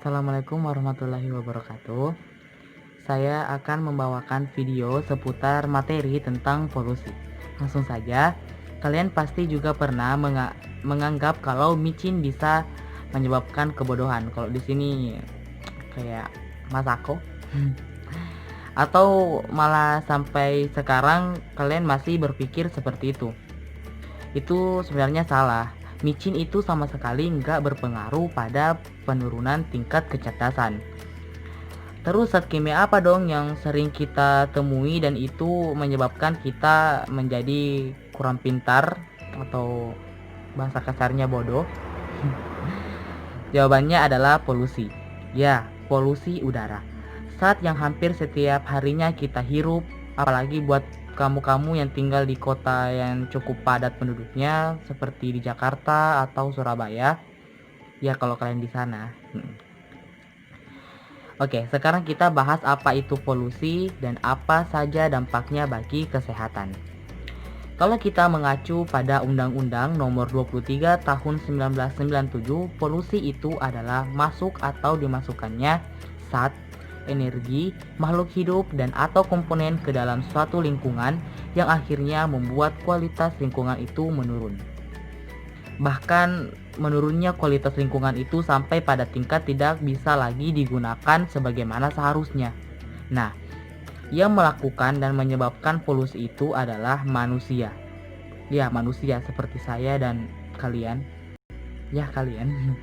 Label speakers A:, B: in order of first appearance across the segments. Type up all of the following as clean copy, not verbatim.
A: Assalamualaikum warahmatullahi wabarakatuh. Saya akan membawakan video seputar materi tentang polusi. Langsung saja, kalian pasti juga pernah menganggap kalau micin bisa menyebabkan kebodohan. Kalau di sini kayak Masako. Atau malah sampai sekarang kalian masih berpikir seperti itu. Itu sebenarnya salah. Micin itu sama sekali nggak berpengaruh pada penurunan tingkat kecerdasan. Terus zat kimia apa dong yang sering kita temui dan itu menyebabkan kita menjadi kurang pintar atau bahasa kasarnya bodoh? Jawabannya adalah polusi. Ya, polusi udara. Zat yang hampir setiap harinya kita hirup, apalagi buat kamu-kamu yang tinggal di kota yang cukup padat penduduknya seperti di Jakarta atau Surabaya. Ya, kalau kalian di sana. Oke, sekarang kita bahas apa itu polusi dan apa saja dampaknya bagi kesehatan. Kalau kita mengacu pada Undang-Undang Nomor 23 Tahun 1997, polusi itu adalah masuk atau dimasukkannya zat, energi, makhluk hidup dan atau komponen ke dalam suatu lingkungan yang akhirnya membuat kualitas lingkungan itu menurun. Bahkan menurunnya kualitas lingkungan itu sampai pada tingkat tidak bisa lagi digunakan sebagaimana seharusnya. Nah, yang melakukan dan menyebabkan polusi itu adalah manusia. Ya, manusia seperti saya dan kalian. Ya, kalian.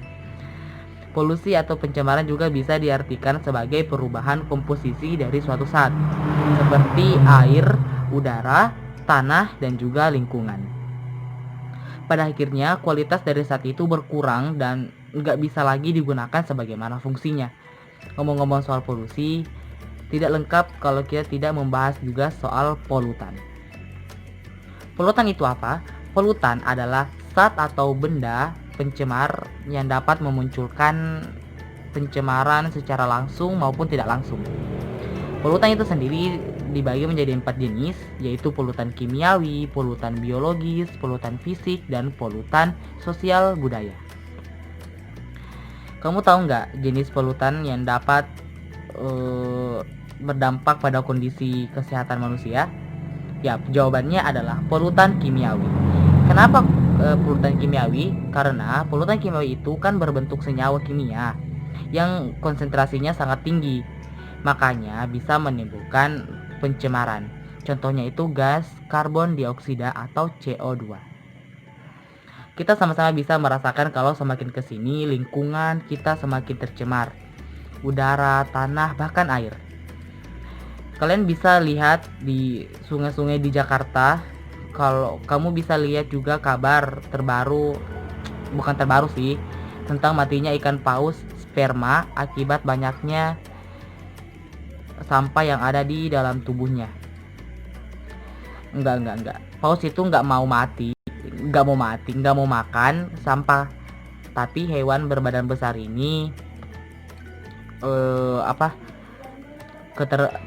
A: Polusi atau pencemaran juga bisa diartikan sebagai perubahan komposisi dari suatu zat, seperti air, udara, tanah, dan juga lingkungan. Pada akhirnya kualitas dari zat itu berkurang dan nggak bisa lagi digunakan sebagaimana fungsinya. Ngomong-ngomong soal polusi, tidak lengkap kalau kita tidak membahas juga soal polutan. Polutan itu apa? Polutan adalah zat atau benda pencemar yang dapat memunculkan pencemaran secara langsung maupun tidak langsung. Polutan itu sendiri dibagi menjadi 4 jenis, yaitu polutan kimiawi, polutan biologis, polutan fisik, dan polutan sosial budaya. Kamu tahu nggak jenis polutan yang dapat berdampak pada kondisi kesehatan manusia? Ya, jawabannya adalah polutan kimiawi. Kenapa polutan kimiawi? Karena polutan kimiawi itu kan berbentuk senyawa kimia yang konsentrasinya sangat tinggi, makanya bisa menimbulkan pencemaran. Contohnya itu gas karbon dioksida atau CO2. Kita sama-sama bisa merasakan kalau semakin kesini lingkungan kita semakin tercemar. Udara, tanah, bahkan air. Kalian bisa lihat di sungai-sungai di Jakarta. Kalau kamu bisa lihat juga kabar terbaru, bukan terbaru sih, tentang matinya ikan paus sperma akibat banyaknya sampah yang ada di dalam tubuhnya. Enggak. Paus itu nggak mau mati, nggak mau makan sampah. Tapi hewan berbadan besar ini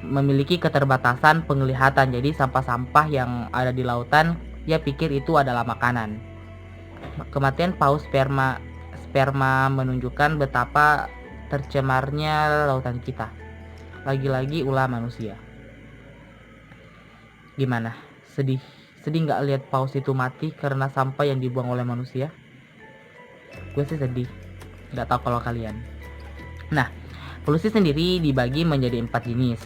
A: memiliki keterbatasan penglihatan. Jadi sampah-sampah yang ada di lautan, dia pikir itu adalah makanan. Kematian paus sperma menunjukkan betapa tercemarnya lautan kita. Lagi-lagi ulah manusia. Gimana? Sedih nggak lihat paus itu mati karena sampah yang dibuang oleh manusia? Gue sih sedih. Nggak tahu kalau kalian. Nah, polusi sendiri dibagi menjadi 4 jenis.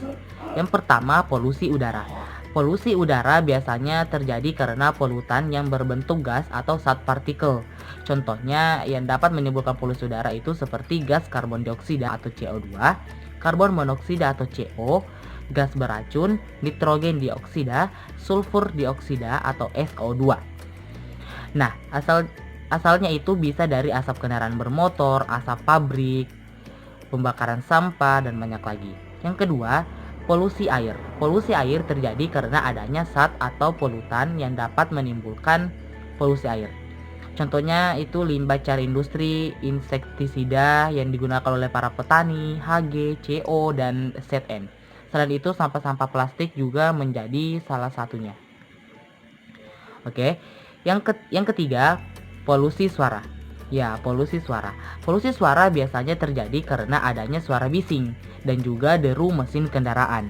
A: Yang pertama, polusi udara. Polusi udara biasanya terjadi karena polutan yang berbentuk gas atau zat partikel. Contohnya yang dapat menimbulkan polusi udara itu seperti gas karbon dioksida atau CO2, karbon monoksida atau CO, gas beracun, nitrogen dioksida, sulfur dioksida atau SO2. Nah, asalnya itu bisa dari asap kendaraan bermotor, asap pabrik, pembakaran sampah, dan banyak lagi. Yang kedua, polusi air. Polusi air terjadi karena adanya zat atau polutan yang dapat menimbulkan polusi air. Contohnya itu limbah cair industri, insektisida yang digunakan oleh para petani, Hg, CO, dan Zn. Selain itu, sampah-sampah plastik juga menjadi salah satunya. Oke, yang ketiga, polusi suara. Ya, polusi suara. Polusi suara biasanya terjadi karena adanya suara bising dan juga deru mesin kendaraan.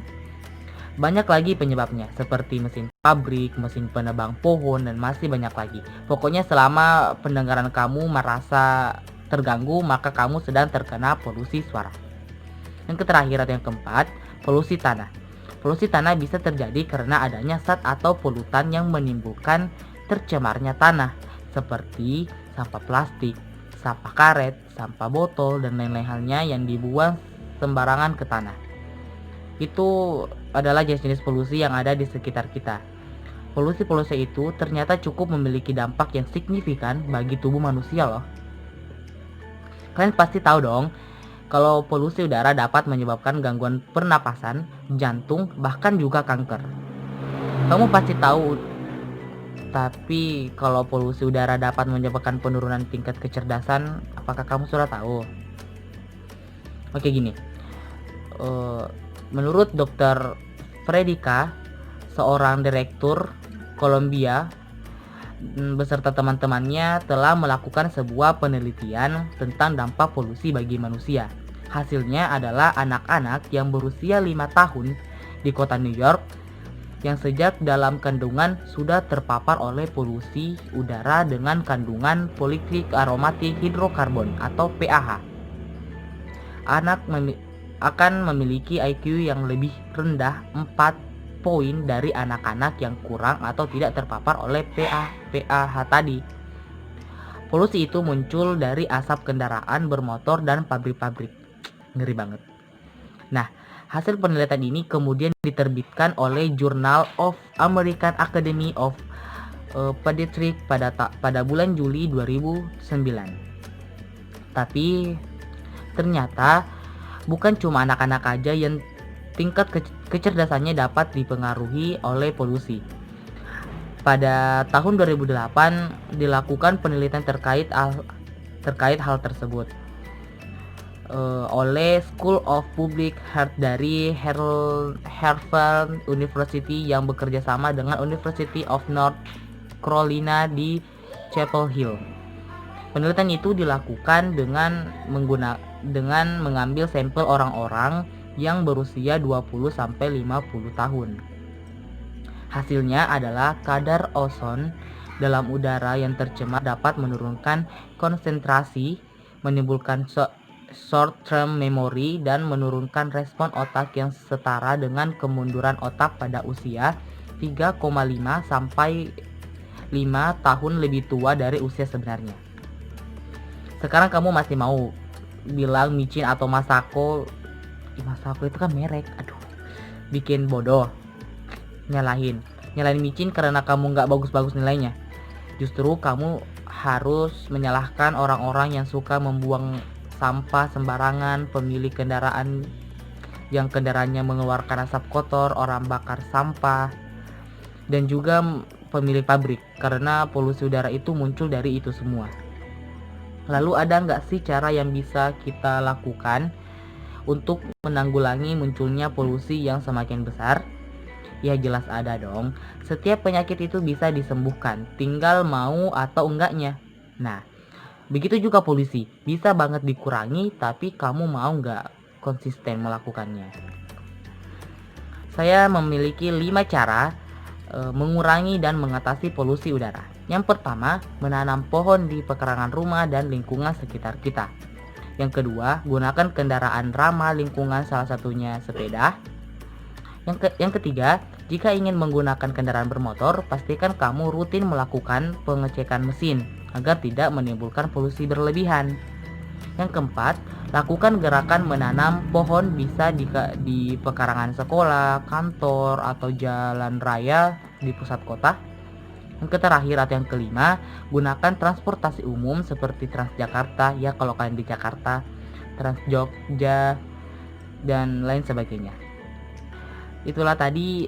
A: Banyak lagi penyebabnya, seperti mesin pabrik, mesin penebang pohon, dan masih banyak lagi. Pokoknya selama pendengaran kamu merasa terganggu, maka kamu sedang terkena polusi suara. Yang terakhir atau yang keempat, polusi tanah. Polusi tanah bisa terjadi karena adanya zat atau polutan yang menimbulkan tercemarnya tanah, seperti sampah plastik, sampah karet, sampah botol, dan lain-lain halnya yang dibuang sembarangan ke tanah. Itu adalah jenis-jenis polusi yang ada di sekitar kita. Polusi-polusi itu ternyata cukup memiliki dampak yang signifikan bagi tubuh manusia loh. Kalian pasti tahu dong, kalau polusi udara dapat menyebabkan gangguan pernapasan, jantung, bahkan juga kanker. Kamu pasti tahu, tapi kalau polusi udara dapat menyebabkan penurunan tingkat kecerdasan, apakah kamu sudah tahu? Oke gini, menurut Dr. Fredika, seorang direktur Columbia beserta teman-temannya telah melakukan sebuah penelitian tentang dampak polusi bagi manusia. Hasilnya adalah anak-anak yang berusia 5 tahun di kota New York yang sejak dalam kandungan sudah terpapar oleh polusi udara dengan kandungan poliklorida aromatik hidrokarbon atau PAH. Anak akan memiliki IQ yang lebih rendah 4 poin dari anak-anak yang kurang atau tidak terpapar oleh PAH tadi. Polusi itu muncul dari asap kendaraan bermotor dan pabrik-pabrik. Ngeri banget. Nah, hasil penelitian ini kemudian diterbitkan oleh Journal of American Academy of Pediatrics pada bulan Juli 2009. Tapi ternyata bukan cuma anak-anak aja yang tingkat kecerdasannya dapat dipengaruhi oleh polusi. Pada tahun 2008 dilakukan penelitian terkait hal tersebut oleh School of Public Health dari Harvard University yang bekerja sama dengan University of North Carolina di Chapel Hill. Penelitian itu dilakukan dengan mengambil sampel orang-orang yang berusia 20-50 tahun. Hasilnya adalah kadar ozon dalam udara yang tercemar dapat menurunkan konsentrasi, menimbulkan short-term memory, dan menurunkan respon otak yang setara dengan kemunduran otak pada usia 3,5 sampai 5 tahun lebih tua dari usia sebenarnya. Sekarang kamu masih mau bilang micin atau Masako itu kan merek, aduh, bikin bodoh, nyalahin micin karena kamu nggak bagus-bagus nilainya. Justru kamu harus menyalahkan orang-orang yang suka membuang sampah sembarangan, pemilik kendaraan yang kendaraannya mengeluarkan asap kotor, orang bakar sampah, dan juga pemilik pabrik, karena polusi udara itu muncul dari itu semua. Lalu ada nggak sih cara yang bisa kita lakukan untuk menanggulangi munculnya polusi yang semakin besar? Ya jelas ada dong. Setiap penyakit itu bisa disembuhkan, tinggal mau atau enggaknya. Nah, begitu juga polusi, bisa banget dikurangi, tapi kamu mau nggak konsisten melakukannya? Saya memiliki 5 cara mengurangi dan mengatasi polusi udara. Yang pertama, menanam pohon di pekarangan rumah dan lingkungan sekitar kita. Yang kedua, gunakan kendaraan ramah lingkungan, salah satunya sepeda. Yang ketiga, jika ingin menggunakan kendaraan bermotor, pastikan kamu rutin melakukan pengecekan mesin agar tidak menimbulkan polusi berlebihan. Yang keempat, lakukan gerakan menanam pohon, bisa di pekarangan sekolah, kantor, atau jalan raya di pusat kota. Yang terakhir atau yang kelima, gunakan transportasi umum seperti Transjakarta, ya kalau kalian di Jakarta, Trans Jogja, dan lain sebagainya. Itulah tadi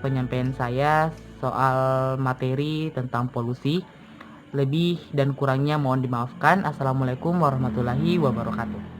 A: penyampaian saya soal materi tentang polusi. Lebih dan kurangnya mohon dimaafkan. Assalamualaikum warahmatullahi wabarakatuh.